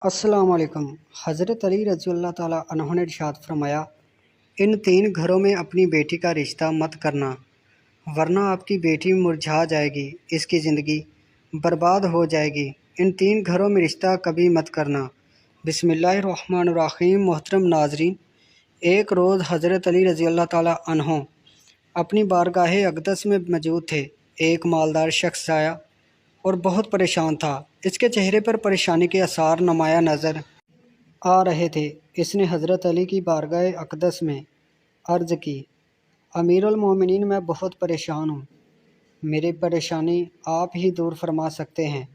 अस्सलाम वालेकुम। हज़रत अली रज़ी अल्लाह ताला अन्हो ने इरशाद फरमाया, इन 3 घरों में अपनी बेटी का रिश्ता मत करना, वरना आपकी बेटी मुरझा जाएगी, इसकी ज़िंदगी बर्बाद हो जाएगी। इन 3 घरों में रिश्ता कभी मत करना। बिस्मिल्लाहिर्रहमानिर्रहीम। मोहतरम नाज़रीन, एक रोज़ हज़रत अली रज़ी अल्लाह ताला अन्हो अपनी बारगाह अक़दस में मौजूद थे। एक मालदार शख्स आया और बहुत परेशान था। इसके चेहरे पर परेशानी के आसार नुमाया नज़र आ रहे थे। इसने हज़रत अली की बारगाह अक़दस में अर्ज़ की, अमीरुल मोमिनीन, मैं बहुत परेशान हूँ, मेरी परेशानी आप ही दूर फरमा सकते हैं।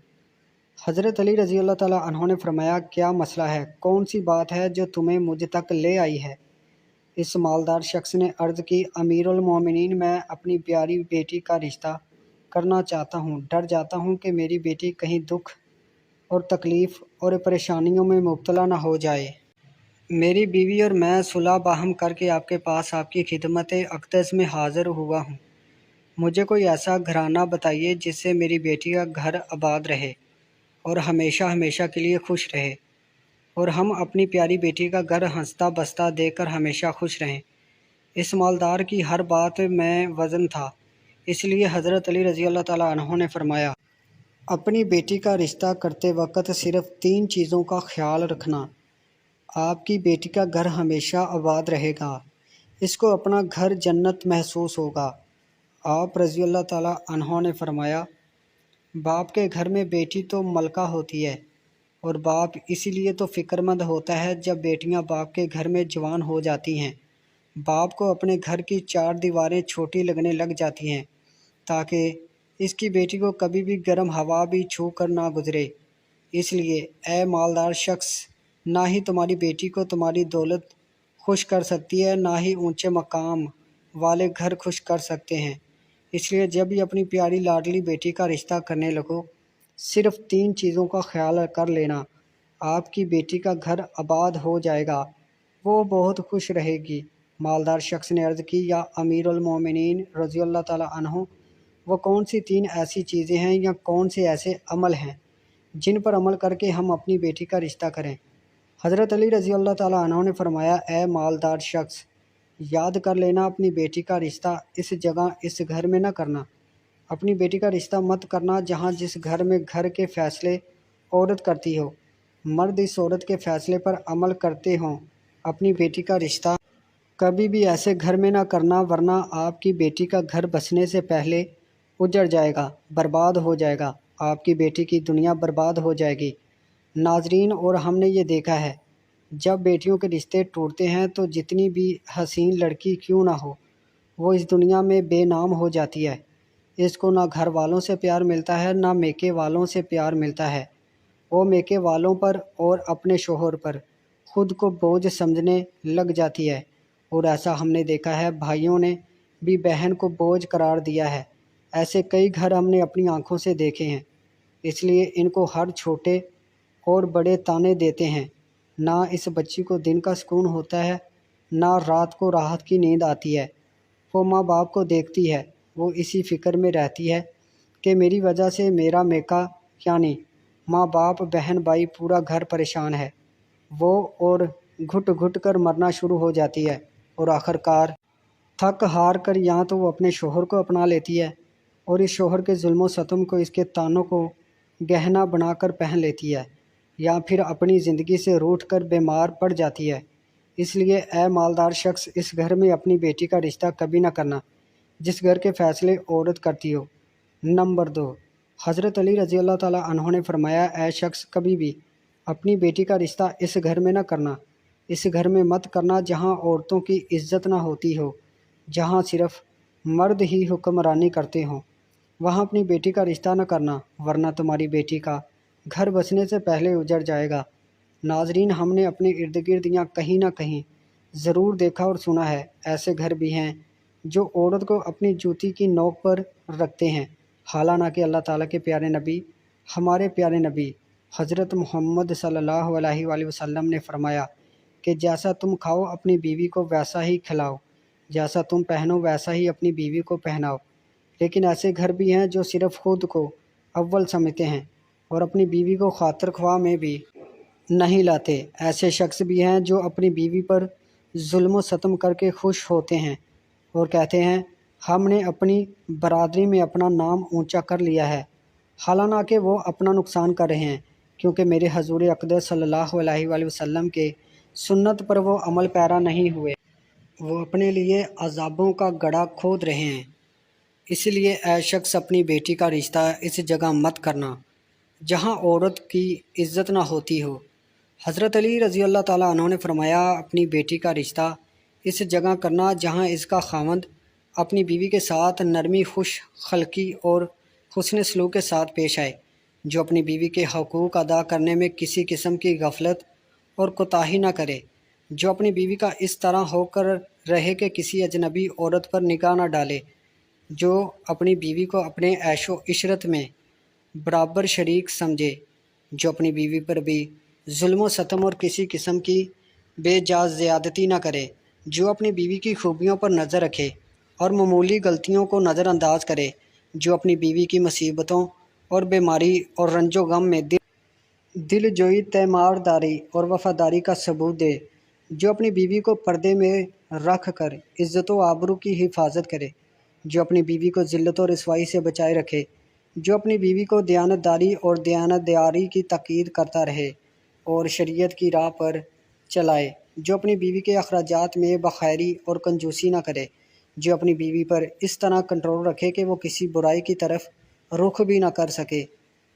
हज़रत अली रज़ी अल्लाह ताला अन्हो ने फरमाया, क्या मसला है, कौन सी बात है जो तुम्हें मुझ तक ले आई है? इस मालदार शख्स ने अर्ज़ की, अमीरुल मोमिनीन, मैं अपनी प्यारी बेटी का रिश्ता करना चाहता हूँ। डर जाता हूँ कि मेरी बेटी कहीं दुख और तकलीफ़ और परेशानियों में मुब्तला ना हो जाए। मेरी बीवी और मैं सुलह बाहम करके आपके पास आपकी खिदमत अक़दस में हाज़िर हुआ हूँ। मुझे कोई ऐसा घराना बताइए जिससे मेरी बेटी का घर आबाद रहे और हमेशा हमेशा के लिए खुश रहे, और हम अपनी प्यारी बेटी का घर हंसता बसता देखकर हमेशा खुश रहें। इस मालदार की हर बात में वज़न था, इसलिए हज़रत अली रज़ी अल्लाह ताला अन्हो ने फरमाया, अपनी बेटी का रिश्ता करते वक्त सिर्फ़ 3 चीज़ों का ख्याल रखना। आपकी बेटी का घर हमेशा आबाद रहेगा, इसको अपना घर जन्नत महसूस होगा। आप रज़ी अल्लाह ताला अन्हो ने फरमाया, बाप के घर में बेटी तो मलका होती है, और बाप इसीलिए तो फ़िक्रमंद होता है जब बेटियां बाप के घर में जवान हो जाती हैं। बाप को अपने घर की 4 दीवारें छोटी लगने लग जाती हैं, ताकि इसकी बेटी को कभी भी गर्म हवा भी छू कर ना गुजरे। इसलिए ए मालदार शख्स, ना ही तुम्हारी बेटी को तुम्हारी दौलत खुश कर सकती है, ना ही ऊंचे मकाम वाले घर खुश कर सकते हैं। इसलिए जब भी अपनी प्यारी लाडली बेटी का रिश्ता करने लगो, सिर्फ़ 3 चीज़ों का ख्याल कर लेना। आपकी बेटी का घर आबाद हो जाएगा, वो बहुत खुश रहेगी। मालदार शख्स ने अर्ज़ की, या अमीरुल मोमिनीन रज़ी अल्लाह ताला अन्हो, वो कौन सी 3 ऐसी चीज़ें हैं या कौन से ऐसे अमल हैं जिन पर अमल करके हम अपनी बेटी का रिश्ता करें? हज़रत अली रज़ी अल्लाह ताला अन्हो ने फरमाया, ए मालदार शख्स, याद कर लेना, अपनी बेटी का रिश्ता इस जगह इस घर में न करना। अपनी बेटी का रिश्ता मत करना जहाँ जिस घर में घर के फ़ैसले औरत करती हो, मर्द इस औरत के फ़ैसले पर अमल करते हों। अपनी बेटी का रिश्ता कभी भी ऐसे घर में ना करना, वरना आपकी बेटी का घर बसने से पहले उजड़ जाएगा, बर्बाद हो जाएगा, आपकी बेटी की दुनिया बर्बाद हो जाएगी। नाजरीन, और हमने ये देखा है, जब बेटियों के रिश्ते टूटते हैं तो जितनी भी हसीन लड़की क्यों ना हो, वो इस दुनिया में बेनाम हो जाती है। इसको ना घर वालों से प्यार मिलता है, ना मेके वालों से प्यार मिलता है। वो मेके वालों पर और अपने शोहर पर खुद को बोझ समझने लग जाती है, और ऐसा हमने देखा है, भाइयों ने भी बहन को बोझ करार दिया है। ऐसे कई घर हमने अपनी आंखों से देखे हैं। इसलिए इनको हर छोटे और बड़े ताने देते हैं। ना इस बच्ची को दिन का सुकून होता है, ना रात को राहत की नींद आती है। वो माँ बाप को देखती है, वो इसी फ़िक्र में रहती है कि मेरी वजह से मेरा मेका, यानी माँ बाप बहन भाई पूरा घर परेशान है। वो और घुट घुट कर मरना शुरू हो जाती है, और आखिरकार थक हार कर या तो वो अपने शोहर को अपना लेती है, और इस शोहर के जुल्म सतम को, इसके तानों को गहना बनाकर पहन लेती है, या फिर अपनी ज़िंदगी से रूठ कर बीमार पड़ जाती है। इसलिए ए मालदार शख्स, इस घर में अपनी बेटी का रिश्ता कभी ना करना जिस घर के फ़ैसले औरत करती हो। नंबर 2, हज़रत अली रज़ी अल्लाह ताला अन्हो ने फरमाया, ए शख्स, कभी भी अपनी बेटी का रिश्ता इस घर में ना करना, इस घर में मत करना जहाँ औरतों की इज्जत ना होती हो, जहाँ सिर्फ़ मर्द ही हुक्मरानी करते हों। वहाँ अपनी बेटी का रिश्ता न करना, वरना तुम्हारी बेटी का घर बसने से पहले उजड़ जाएगा। नाजरीन, हमने अपने इर्द गिर्द या कहीं ना कहीं ज़रूर देखा और सुना है, ऐसे घर भी हैं जो औरत को अपनी जूती की नोक पर रखते हैं। हालांकि अल्लाह ताला के प्यारे नबी, हमारे प्यारे नबी हज़रत मोहम्मद सल्लल्लाहु अलैहि वसल्लम ने फरमाया कि जैसा तुम खाओ अपनी बीवी को वैसा ही खिलाओ, जैसा तुम पहनो वैसा ही अपनी बीवी को पहनाओ। लेकिन ऐसे घर भी हैं जो सिर्फ़ खुद को अव्वल समझते हैं और अपनी बीवी को खातिर ख्वाह में भी نہیں لاتے۔ ایسے شخص بھی ہیں جو اپنی بیوی پر ظلم و ستم کر کے خوش ہوتے ہیں اور کہتے ہیں ہم نے اپنی برادری میں اپنا نام اونچا کر لیا ہے، حالانکہ وہ اپنا نقصان کر رہے ہیں، کیونکہ میرے حضور اقدس صلی اللہ علیہ وآلہ وسلم کے سنت پر وہ عمل پیرا نہیں ہوئے، وہ اپنے لیے عذابوں کا گڑھا کھود رہے ہیں۔ اس لیے اے شخص اپنی بیٹی کا رشتہ اس جگہ مت کرنا جہاں عورت کی عزت نہ ہوتی ہو۔ حضرت علی رضی اللہ تعالیٰ عنہ نے فرمایا اپنی بیٹی کا رشتہ اس جگہ کرنا جہاں اس کا خاوند اپنی بیوی کے ساتھ نرمی، خوش خلقی اور حسن سلوک کے ساتھ پیش آئے، جو اپنی بیوی کے حقوق ادا کرنے میں کسی قسم کی غفلت اور کوتاہی نہ کرے، جو اپنی بیوی کا اس طرح ہو کر رہے کہ کسی اجنبی عورت پر نگاہ نہ ڈالے، جو اپنی بیوی کو اپنے عیش و عشرت میں برابر شریک سمجھے، جو اپنی بیوی پر بھی ظلم و ستم اور کسی قسم کی بے جا زیادتی نہ کرے، جو اپنی بیوی کی خوبیوں پر نظر رکھے اور معمولی غلطیوں کو نظر انداز کرے، جو اپنی بیوی کی مصیبتوں اور بیماری اور رنج و غم میں دل جوئی تیمارداری اور وفاداری کا ثبوت دے، جو اپنی بیوی کو پردے میں رکھ کر عزت و آبرو کی حفاظت کرے، جو اپنی بیوی کو ذلت و رسوائی سے بچائے رکھے، جو اپنی بیوی کو دیانتداری اور دیانتداری کی تاکید کرتا رہے اور شریعت کی راہ پر چلائے، جو اپنی بیوی کے اخراجات میں بخیری اور کنجوسی نہ کرے، جو اپنی بیوی پر اس طرح کنٹرول رکھے کہ وہ کسی برائی کی طرف رخ بھی نہ کر سکے۔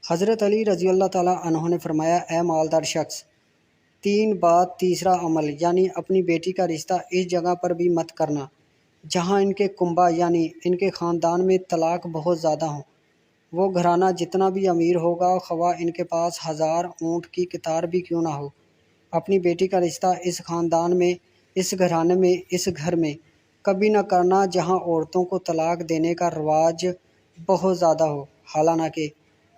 حضرت علی رضی اللہ تعالیٰ عنہ نے فرمایا اے مالدار شخص، 3 بات تیسرا عمل یعنی اپنی بیٹی کا رشتہ اس جگہ پر بھی مت کرنا جہاں ان کے کنبہ یعنی ان کے خاندان میں طلاق بہت زیادہ ہوں۔ وہ گھرانہ جتنا بھی امیر ہوگا خواہ ان کے پاس 1000 اونٹ کی قطار بھی کیوں نہ ہو، اپنی بیٹی کا رشتہ اس خاندان میں، اس گھرانے میں، اس گھر میں کبھی نہ کرنا جہاں عورتوں کو طلاق دینے کا رواج بہت زیادہ ہو، حالانکہ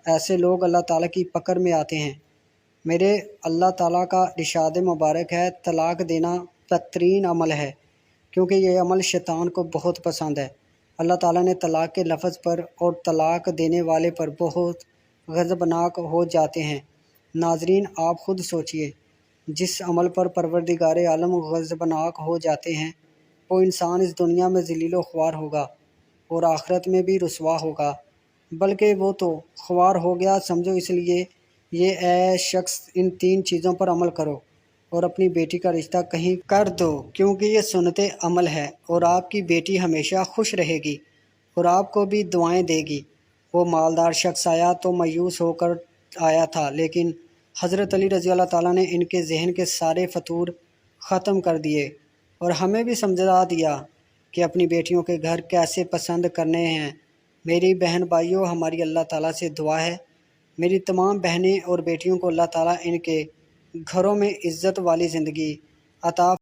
ایسے لوگ اللہ تعالیٰ کی پکڑ میں آتے ہیں۔ میرے اللہ تعالیٰ کا ارشاد مبارک ہے طلاق دینا بدترین عمل ہے، کیونکہ یہ عمل شیطان کو بہت پسند ہے۔ اللہ تعالیٰ نے طلاق کے لفظ پر اور طلاق دینے والے پر بہت غضبناک ہو جاتے ہیں۔ ناظرین آپ خود سوچئے، جس عمل پر پروردگار عالم غضبناک ہو جاتے ہیں وہ انسان اس دنیا میں ذلیل و خوار ہوگا اور آخرت میں بھی رسوا ہوگا، بلکہ وہ تو خوار ہو گیا سمجھو۔ اس لیے یہ اے شخص ان 3 چیزوں پر عمل کرو اور اپنی بیٹی کا رشتہ کہیں کر دو، کیونکہ یہ سنت عمل ہے اور آپ کی بیٹی ہمیشہ خوش رہے گی اور آپ کو بھی دعائیں دے گی۔ وہ مالدار شخص آیا تو مایوس ہو کر آیا تھا، لیکن حضرت علی رضی اللہ تعالیٰ نے ان کے ذہن کے سارے فتور ختم کر دیے اور ہمیں بھی سمجھا دیا کہ اپنی بیٹیوں کے گھر کیسے پسند کرنے ہیں۔ میری بہن بھائیوں، ہماری اللہ تعالیٰ سے دعا ہے میری تمام بہنیں اور بیٹیوں کو اللہ تعالیٰ ان کے گھروں میں عزت والی زندگی عطا